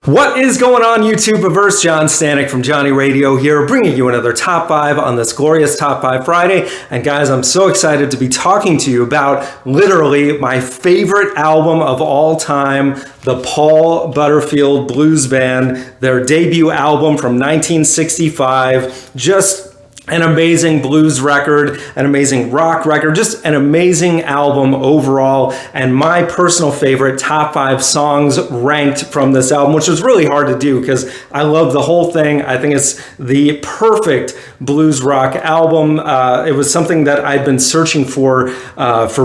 What is going on, YouTube-averse? John Stanek from Johnny Radio here, bringing you another Top 5 on this glorious Top 5 Friday. And guys, I'm so excited to be talking to you about literally my favorite album of all time, the Paul Butterfield Blues Band, their debut album from 1965. Just an amazing blues record, an amazing rock record, just an amazing album overall, and my personal favorite top 5 songs ranked from this album, which was really hard to do because I love the whole thing. I think it's the perfect blues rock album. It was something that I've been searching for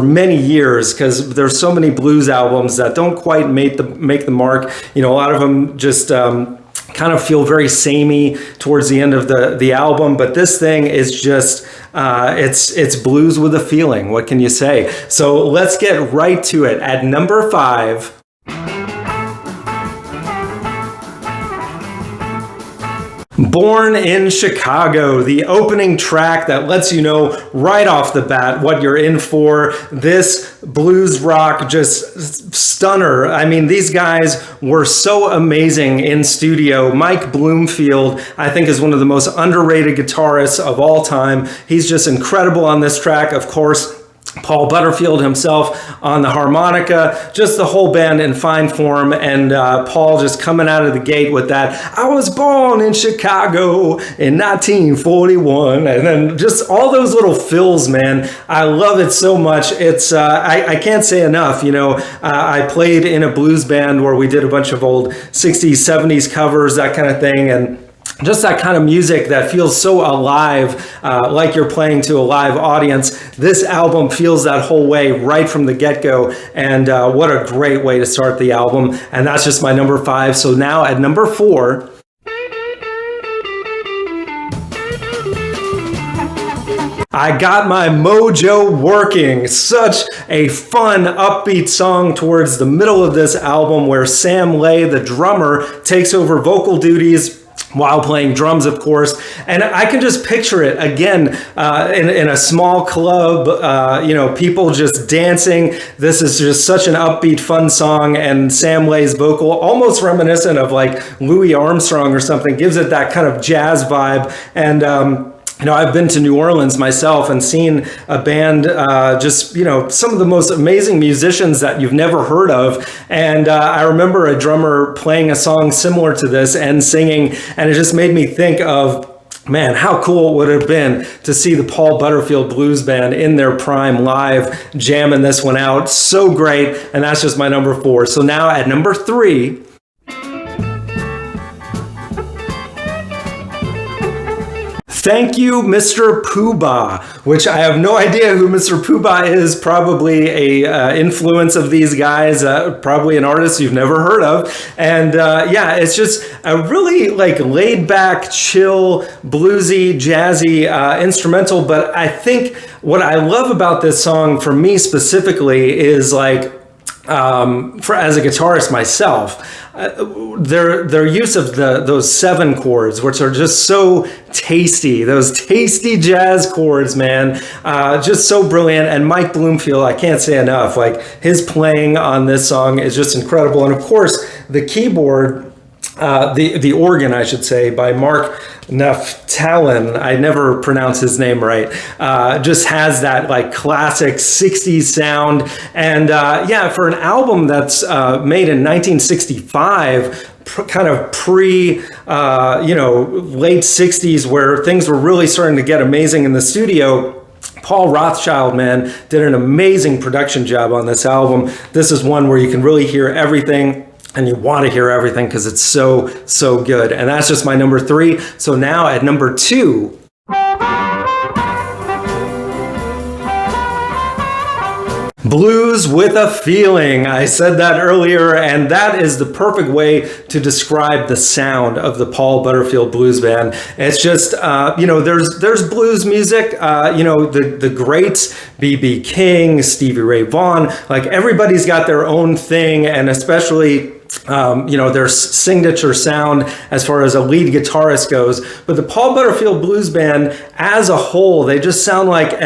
many years because there's so many blues albums that don't quite make the mark. You know, a lot of them just kind of feel very samey towards the end of the album, but this thing is just it's blues with a feeling. What can you say? So let's get right to it. At number 5, Born in Chicago, the opening track that lets you know right off the bat what you're in for. This blues rock just stunner. I mean, these guys were so amazing in studio. Mike Bloomfield, I think, is one of the most underrated guitarists of all time. He's just incredible on this track. Of course, Paul Butterfield himself on the harmonica, just the whole band in fine form, and Paul just coming out of the gate with that, I was born in Chicago in 1941, and then just all those little fills, man. I love it so much. It's I can't say enough. You know, I played in a blues band where we did a bunch of old 60s, 70s covers, that kind of thing, and just that kind of music that feels so alive, like you're playing to a live audience. This album feels that whole way right from the get-go, and what a great way to start the album. And that's just my number 5. So now at number 4, I Got My Mojo Working. Such a fun, upbeat song towards the middle of this album where Sam Lay, the drummer, takes over vocal duties while playing drums, of course. And I can just picture it again in a small club, you know, people just dancing. This is just such an upbeat, fun song. And Sam Lay's vocal, almost reminiscent of like Louis Armstrong or something, gives it that kind of jazz vibe. And you know, I've been to New Orleans myself and seen a band, just, you know, some of the most amazing musicians that you've never heard of. And I remember a drummer playing a song similar to this and singing, and it just made me think of, man, how cool it would have been to see the Paul Butterfield Blues Band in their prime live jamming this one out. So great. And that's just my number 4. So now at number 3, Thank You, Mr. Poobah, which I have no idea who Mr. Poobah is. Probably a influence of these guys, probably an artist you've never heard of. And yeah, it's just a really like laid back, chill, bluesy, jazzy instrumental. But I think what I love about this song for me specifically is like, as a guitarist myself, their use of those 7 chords, which are just so tasty, those tasty jazz chords, man, just so brilliant. And Mike Bloomfield, I can't say enough, like his playing on this song is just incredible. And of course, the keyboard, the organ, I should say, by Mark Naftalin, I never pronounce his name right, just has that like classic 60s sound. And yeah, for an album that's made in 1965, kind of pre, you know, late 60s, where things were really starting to get amazing in the studio, Paul Rothchild, man, did an amazing production job on this album. This is one where you can really hear everything, and you want to hear everything because it's so, so good. And that's just my number 3. So now at number 2, Blues with a Feeling. I said that earlier, and that is the perfect way to describe the sound of the Paul Butterfield Blues Band. It's just, you know, there's blues music, you know, the greats, B.B. King, Stevie Ray Vaughan, like everybody's got their own thing, and especially their signature sound as far as a lead guitarist goes. But the Paul Butterfield Blues Band as a whole, they just sound like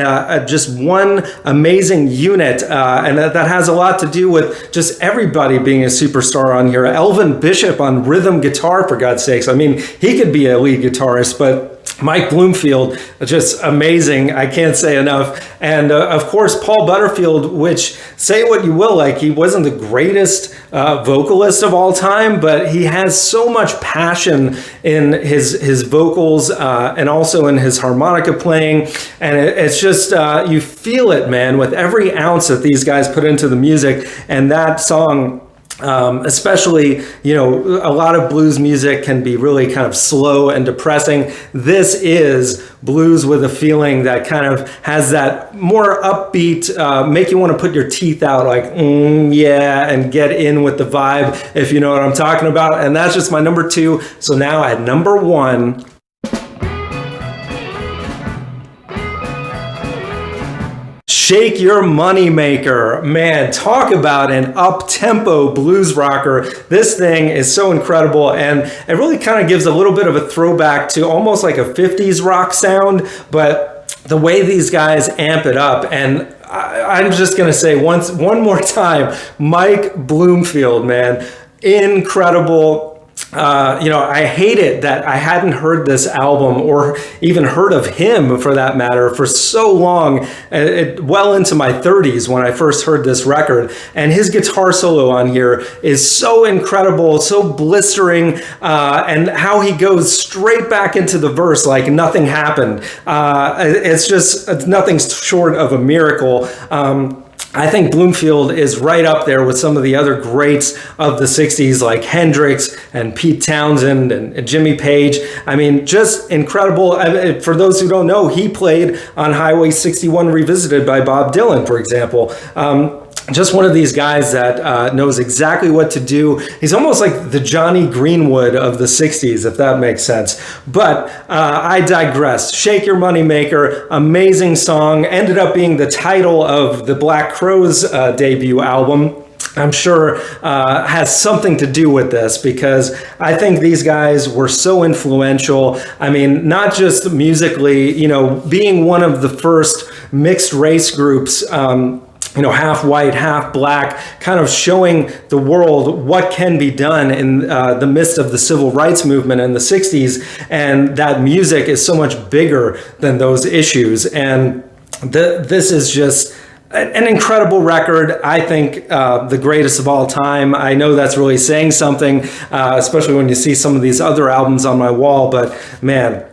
just one amazing unit. And that has a lot to do with just everybody being a superstar on here. Elvin Bishop on rhythm guitar, for God's sakes. I mean, he could be a lead guitarist, but Mike Bloomfield, just amazing. I can't say enough. And of course, Paul Butterfield, which, say what you will, like, he wasn't the greatest vocalist of all time, but he has so much passion in his vocals and also in his harmonica playing. And it's just, you feel it, man, with every ounce that these guys put into the music. And that song, especially, a lot of blues music can be really kind of slow and depressing. This is blues with a feeling that kind of has that more upbeat, make you want to put your teeth out, like, yeah, and get in with the vibe, if you know what I'm talking about. And that's just my number 2. So now at number 1, Shake Your Money Maker. Man, talk about an up-tempo blues rocker. This thing is so incredible, and it really kind of gives a little bit of a throwback to almost like a 50s rock sound, but the way these guys amp it up, and I'm just going to say one more time, Mike Bloomfield, man, incredible. I hate it that I hadn't heard this album or even heard of him, for that matter, for so long, well into my 30s when I first heard this record. And his guitar solo on here is so incredible, so blistering, and how he goes straight back into the verse like nothing happened. It's nothing short of a miracle. I think Bloomfield is right up there with some of the other greats of the 60s like Hendrix and Pete Townsend and Jimmy Page. I mean, just incredible. For those who don't know, he played on Highway 61 Revisited by Bob Dylan, for example. Just one of these guys that knows exactly what to do. He's almost like the Johnny Greenwood of the 60s, if that makes sense. But I digress. Shake Your Money Maker, amazing song. Ended up being the title of the Black Crowes debut album. I'm sure has something to do with this, because I think these guys were so influential. I mean, not just musically, being one of the first mixed race groups, half white, half black, kind of showing the world what can be done in the midst of the civil rights movement in the 60s. And that music is so much bigger than those issues. And this is just an incredible record. I think the greatest of all time. I know that's really saying something, especially when you see some of these other albums on my wall. But man,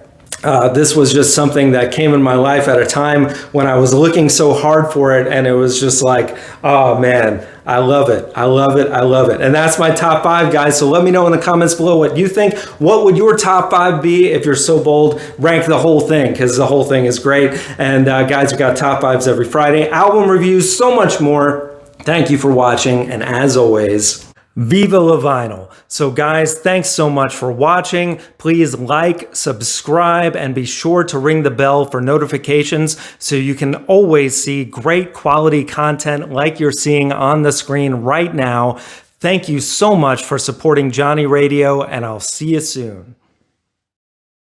this was just something that came in my life at a time when I was looking so hard for it, and it was just like, oh man, I love it. I love it. I love it. And that's my top 5, guys. So let me know in the comments below what you think. What would your top 5 be? If you're so bold, rank the whole thing, because the whole thing is great. And guys, we got top 5s every Friday, album reviews, so much more. Thank you for watching. And as always, Viva la Vinyl. So guys, thanks so much for watching. Please like, subscribe, and be sure to ring the bell for notifications so you can always see great quality content like you're seeing on the screen right now. Thank you so much for supporting Johnny Radio, and I'll see you soon.